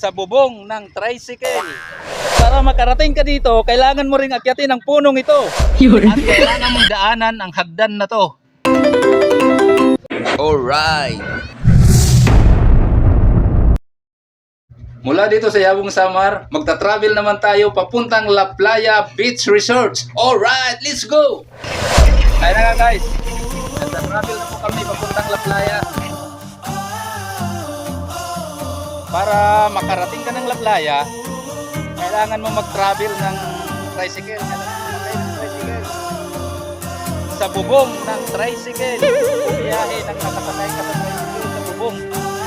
sa bubong ng tricycle. Para makarating ka dito, kailangan mo ring akyatin ang punong ito. At kailangan mong daanan ang hagdan na to. Alright. Mula dito sa Yabong Samar, magta-travel naman tayo papuntang La Playa Beach Resort. Alright, let's go! Ayun na nga guys, magta-travel na po kami papuntang La Playa. Para makarating ka ng La Playa, kailangan mo mag-travel ng tricycle. Sa bubong ng tricycle. Biyahe ng nakasakay ka sa tricycle sa bubong.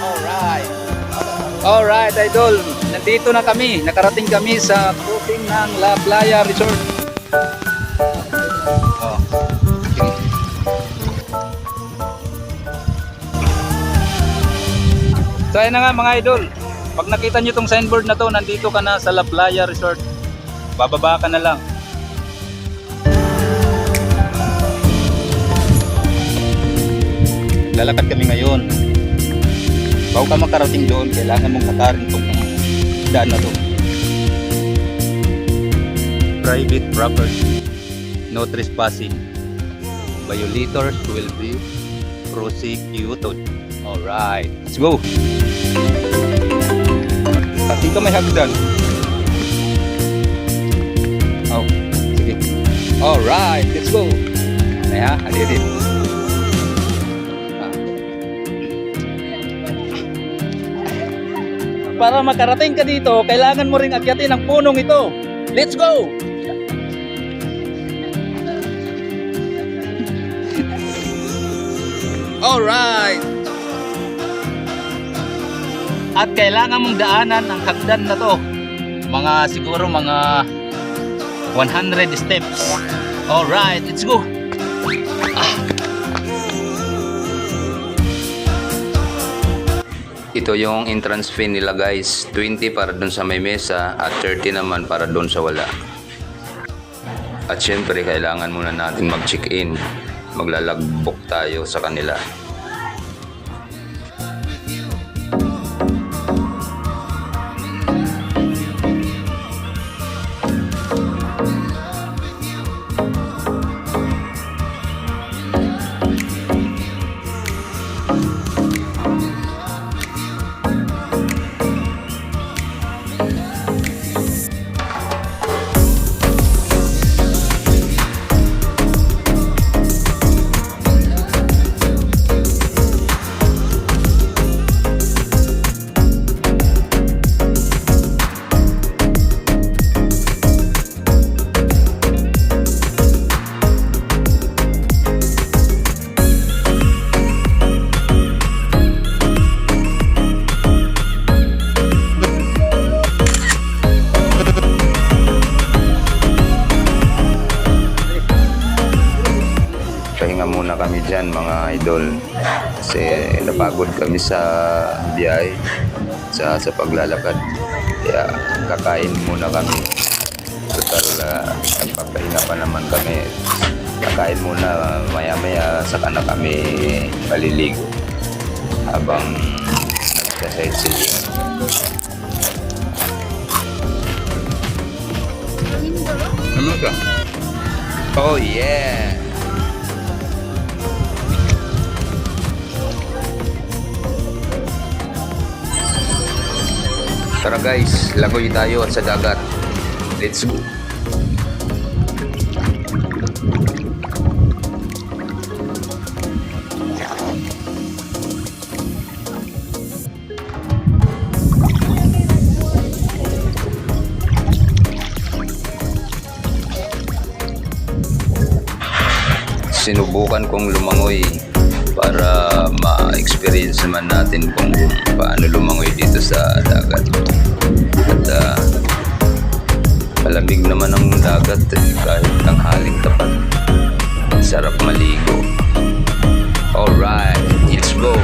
Alright. Alright, idol. Nandito na kami. Nakarating kami sa cruising ng La Playa Resort. Oh. So ayun na nga mga idol. Pag nakita nyo itong signboard na to, nandito ka na sa La Playa Resort. Bababa ka na lang. Lalakad kami ngayon. Bago ka makarating doon, kailangan mong hakarin itong daan na to. Private property. No trespassing. Violators will be prosecuted. Alright, let's go. Pati ka may hagdan. Oh, sige. Alright, let's go. Ay ha, halidin. Para makarating ka dito, kailangan mo ring akyatin ang punong ito. Let's go! Alright! At kailangan mong daanan ang hagdan na to. Siguro mga 100 steps. Alright, let's go! Ito yung entrance fee nila guys, 20 para dun sa may mesa at 30 naman para dun sa wala. At syempre kailangan muna natin mag-check-in, maglalagbok tayo sa kanila. Pahinga muna kami dyan mga idol kasi napagod kami sa biyahe sa paglalakad, kaya kakain muna kami. Total nagpapahinga pa naman kami, kakain muna, maya maya saka na kami maliligo habang nagsa-sightseeing. Ano ka? Oh yeah! Tara guys, langoy tayo sa dagat. Let's go. Sinubukan kong lumangoy para ma-experience naman natin kung paano lumangoy dito sa dagat. At malamig naman ang dagat kahit tanghaling tapat. Sarap maligo. Alright, let's go!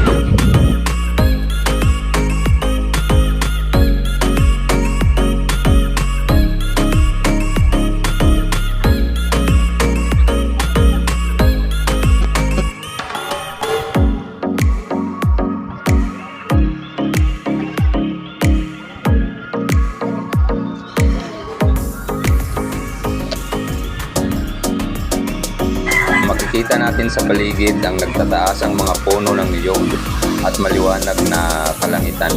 Makikita natin sa paligid ang nagtataas ang mga puno ng niyog at maliwanag na kalangitan.